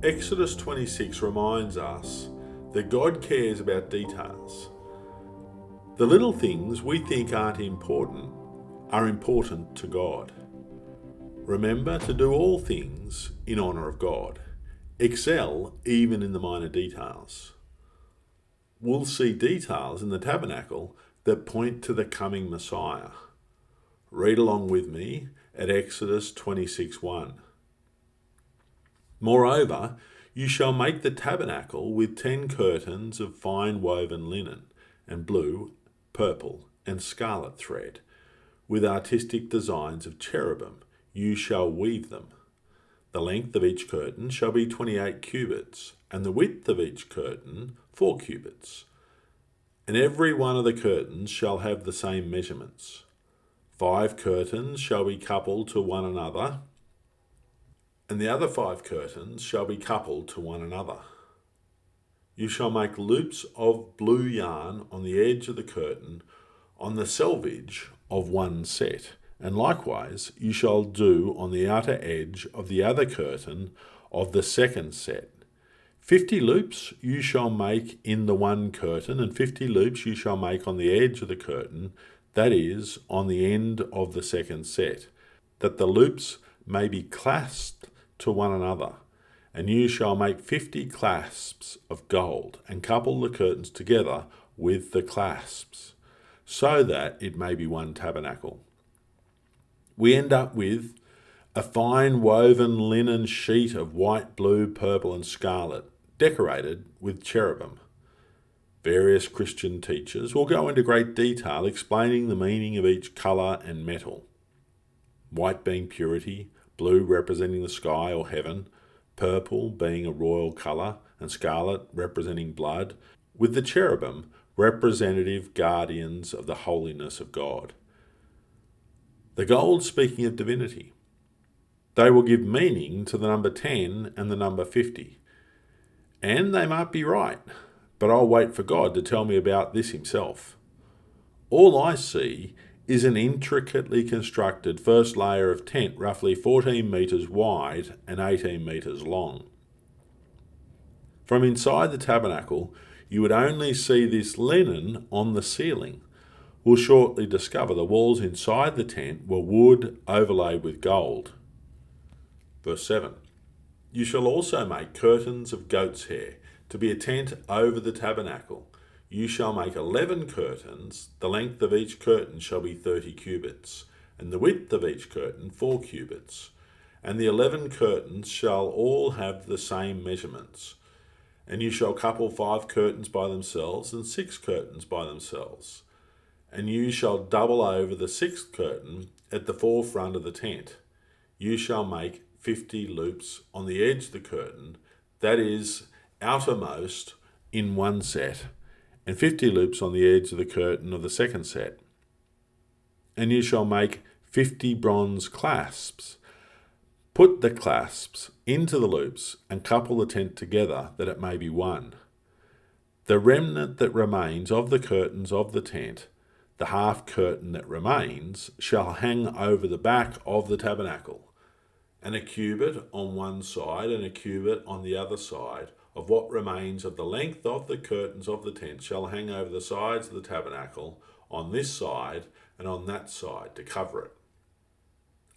Exodus 26 reminds us that God cares about details. The little things we think aren't important are important to God. Remember to do all things in honour of God. Excel even in the minor details. We'll see details in the tabernacle that point to the coming Messiah. Read along with me at Exodus 26:1. Moreover, you shall make the tabernacle with 10 curtains of fine woven linen, and blue, purple, and scarlet thread, with artistic designs of cherubim. You shall weave them. The length of each curtain shall be 28 cubits, and the width of each curtain 4 cubits. And every one of the curtains shall have the same measurements. 5 curtains shall be coupled to one another, and the other 5 curtains shall be coupled to one another. You shall make loops of blue yarn on the edge of the curtain on the selvage of one set, and likewise you shall do on the outer edge of the other curtain of the second set. 50 loops you shall make in the one curtain, and 50 loops you shall make on the edge of the curtain, that is, on the end of the second set, that the loops may be clasped to one another. And you shall make 50 clasps of gold, and couple the curtains together with the clasps, so that it may be one tabernacle. We end up with a fine woven linen sheet of white, blue, purple, and scarlet, decorated with cherubim. Various Christian teachers will go into great detail explaining the meaning of each colour and metal. White being purity, blue representing the sky or heaven, purple being a royal colour, and scarlet representing blood, with the cherubim representative guardians of the holiness of God. The gold speaking of divinity. They will give meaning to the number 10 and the number 50. And they might be right, but I'll wait for God to tell me about this himself. All I see is an intricately constructed first layer of tent roughly 14 metres wide and 18 metres long. From inside the tabernacle, you would only see this linen on the ceiling. We'll shortly discover the walls inside the tent were wood overlaid with gold. Verse 7. You shall also make curtains of goat's hair to be a tent over the tabernacle. You shall make 11 curtains. The length of each curtain shall be 30 cubits, and the width of each curtain 4 cubits. And the 11 curtains shall all have the same measurements. And you shall couple 5 curtains by themselves and 6 curtains by themselves. And you shall double over the 6th curtain at the forefront of the tent. You shall make 50 loops on the edge of the curtain, that is, outermost in one set, and 50 loops on the edge of the curtain of the second set. And you shall make 50 bronze clasps. Put the clasps into the loops and couple the tent together that it may be one. The remnant that remains of the curtains of the tent, the half curtain that remains, shall hang over the back of the tabernacle, and a cubit on one side and a cubit on the other side of what remains of the length of the curtains of the tent shall hang over the sides of the tabernacle on this side and on that side to cover it.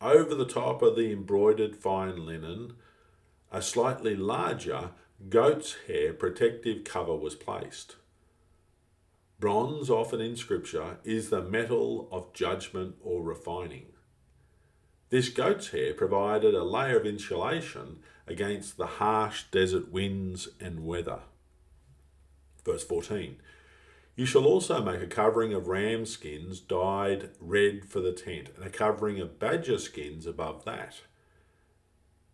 Over the top of the embroidered fine linen, a slightly larger goat's hair protective cover was placed. Bronze, often in Scripture, is the metal of judgment or refining. This goat's hair provided a layer of insulation against the harsh desert winds and weather. Verse 14. You shall also make a covering of ram skins dyed red for the tent, and a covering of badger skins above that.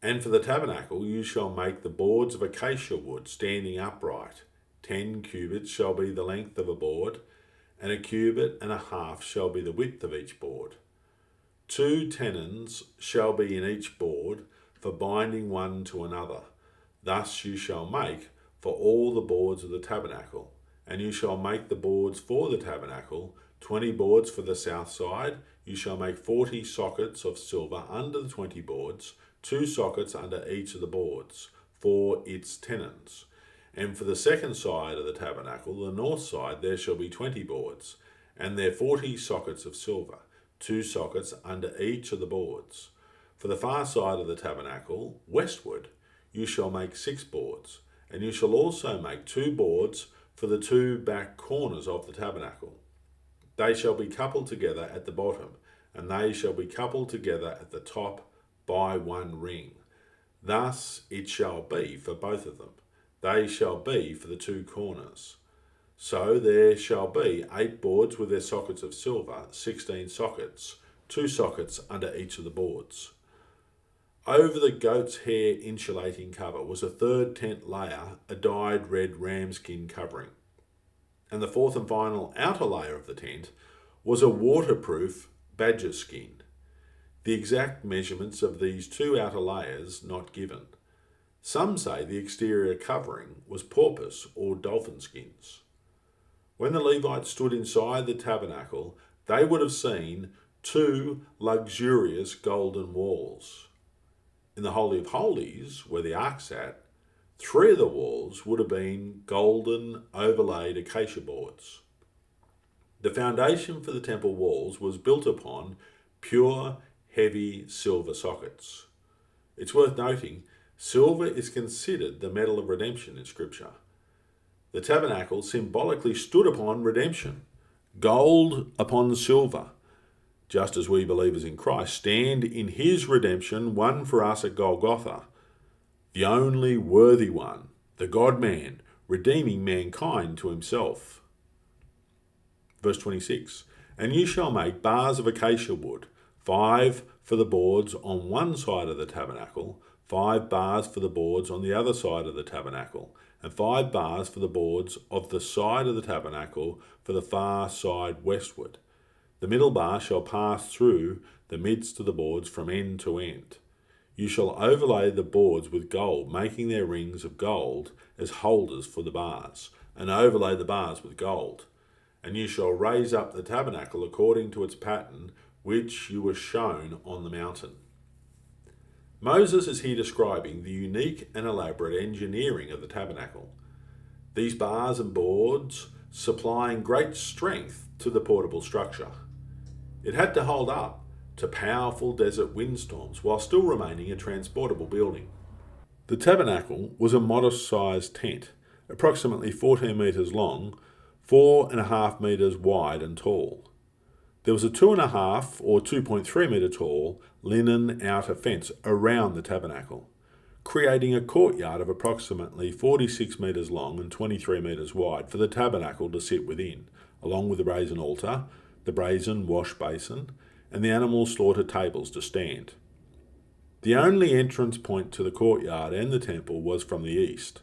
And for the tabernacle you shall make the boards of acacia wood standing upright. 10 cubits shall be the length of a board, and a cubit and a half shall be the width of each board. 2 tenons shall be in each board for binding one to another. Thus you shall make for all the boards of the tabernacle. And you shall make the boards for the tabernacle, 20 boards for the south side. You shall make 40 sockets of silver under the 20 boards, 2 sockets under each of the boards. for its tenons. And for the second side of the tabernacle, the north side, there shall be 20 boards, and there 40 sockets of silver, 2 sockets under each of the boards. For the far side of the tabernacle, westward, you shall make 6 boards, and you shall also make 2 boards for the 2 back corners of the tabernacle. They shall be coupled together at the bottom, and they shall be coupled together at the top by 1 ring. Thus it shall be for both of them. They shall be for the 2 corners. So there shall be 8 boards with their sockets of silver, 16 sockets, 2 sockets under each of the boards. Over the goat's hair insulating cover was a third tent layer, a dyed red ramskin covering. And the fourth and final outer layer of the tent was a waterproof badger skin. The exact measurements of these 2 outer layers not given. Some say the exterior covering was porpoise or dolphin skins. When the Levites stood inside the tabernacle, they would have seen 2 luxurious golden walls. In the Holy of Holies, where the ark sat, 3 of the walls would have been golden overlaid acacia boards. The foundation for the temple walls was built upon pure, heavy silver sockets. It's worth noting, silver is considered the metal of redemption in Scripture. The tabernacle symbolically stood upon redemption, gold upon silver, just as we believers in Christ stand in his redemption won for us at Golgotha, the only worthy one, the God-man, redeeming mankind to himself. Verse 26, and you shall make bars of acacia wood, 5 for the boards on one side of the tabernacle, 5 bars for the boards on the other side of the tabernacle, and 5 bars for the boards of the side of the tabernacle for the far side westward. The middle bar shall pass through the midst of the boards from end to end. You shall overlay the boards with gold, making their rings of gold as holders for the bars, and overlay the bars with gold. And you shall raise up the tabernacle according to its pattern, which you were shown on the mountain. Moses is here describing the unique and elaborate engineering of the tabernacle. These bars and boards supplying great strength to the portable structure. It had to hold up to powerful desert windstorms while still remaining a transportable building. The tabernacle was a modest-sized tent, approximately 14 metres long, 4.5 metres wide and tall. There was a 2.5 or 2.3 metre tall linen outer fence around the tabernacle, creating a courtyard of approximately 46 metres long and 23 metres wide for the tabernacle to sit within, along with the brazen altar, the brazen wash basin, and the animal slaughter tables to stand. The only entrance point to the courtyard and the temple was from the east.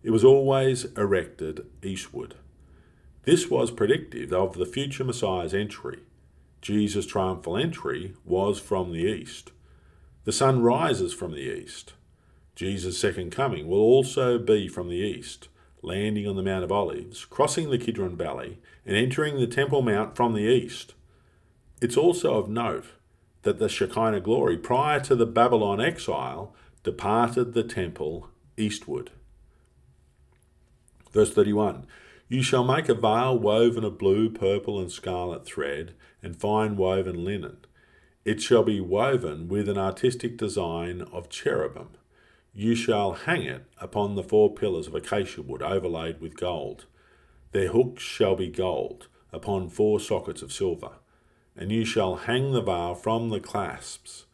It was always erected eastward. This was predictive of the future Messiah's entry. Jesus' triumphal entry was from the east. The sun rises from the east. Jesus' second coming will also be from the east, landing on the Mount of Olives, crossing the Kidron Valley, and entering the Temple Mount from the east. It's also of note that the Shekinah glory prior to the Babylon exile departed the temple eastward. Verse 31, you shall make a veil woven of blue, purple, and scarlet thread, and fine woven linen. It shall be woven with an artistic design of cherubim. You shall hang it upon the 4 pillars of acacia wood overlaid with gold. Their hooks shall be gold, upon 4 sockets of silver. And you shall hang the veil from the clasps.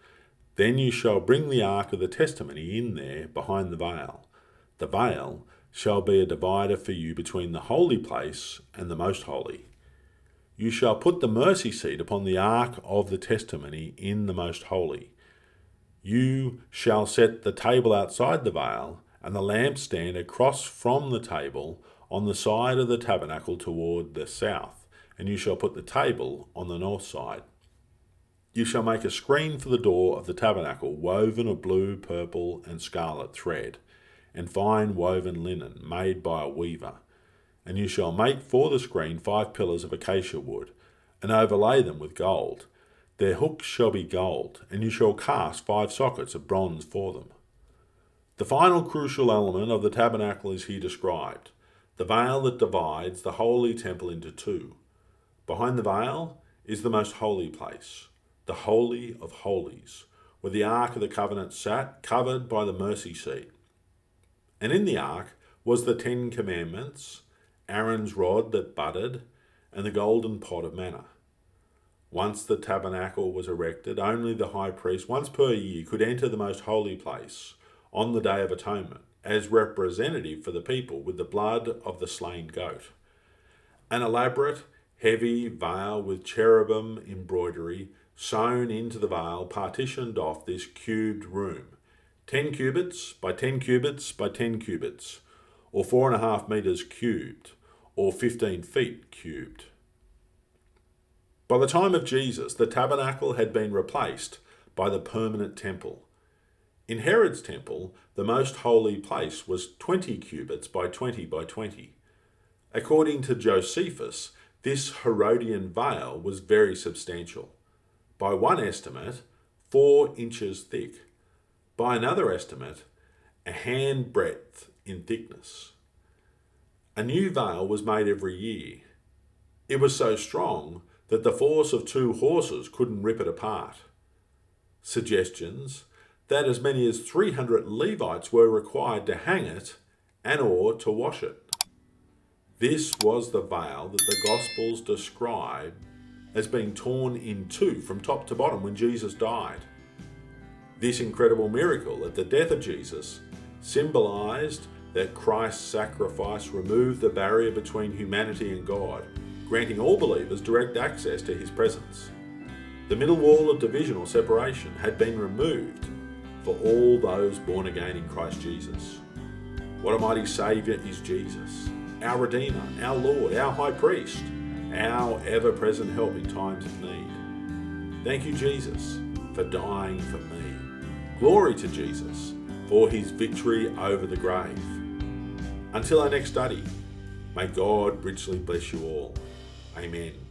Then you shall bring the ark of the testimony in there behind the veil. The veil shall be a divider for you between the holy place and the most holy. You shall put the mercy seat upon the ark of the testimony in the most holy. You shall set the table outside the veil, and the lampstand across from the table on the side of the tabernacle toward the south, and you shall put the table on the north side. You shall make a screen for the door of the tabernacle, woven of blue, purple, and scarlet thread, and fine woven linen, made by a weaver. And you shall make for the screen 5 pillars of acacia wood, and overlay them with gold. Their hooks shall be gold, and you shall cast 5 sockets of bronze for them. The final crucial element of the tabernacle is here described, the veil that divides the holy temple into two. Behind the veil is the most holy place, the Holy of Holies, where the Ark of the Covenant sat, covered by the mercy seat. And in the Ark was the 10 Commandments, Aaron's rod that budded, and the golden pot of manna. Once the tabernacle was erected, only the high priest, once per year, could enter the most holy place on the Day of Atonement, as representative for the people with the blood of the slain goat. An elaborate, heavy veil with cherubim embroidery sewn into the veil partitioned off this cubed room, 10 cubits by 10 cubits by 10 cubits, or 4.5 metres cubed, or 15 feet cubed. By the time of Jesus, the tabernacle had been replaced by the permanent temple. In Herod's temple, the most holy place was 20 cubits by 20 by 20. According to Josephus, this Herodian veil was very substantial. By one estimate, 4 inches thick. By another estimate, a handbreadth in thickness. A new veil was made every year. It was so strong that the force of 2 horses couldn't rip it apart. Suggestions that as many as 300 Levites were required to hang it and or to wash it. This was the veil that the Gospels describe as being torn in two from top to bottom when Jesus died. This incredible miracle at the death of Jesus symbolized that Christ's sacrifice removed the barrier between humanity and God, granting all believers direct access to his presence. The middle wall of division or separation had been removed for all those born again in Christ Jesus. What a mighty Saviour is Jesus, our Redeemer, our Lord, our High Priest, our ever-present help in times of need. Thank you, Jesus, for dying for me. Glory to Jesus for his victory over the grave. Until our next study, may God richly bless you all. Amen.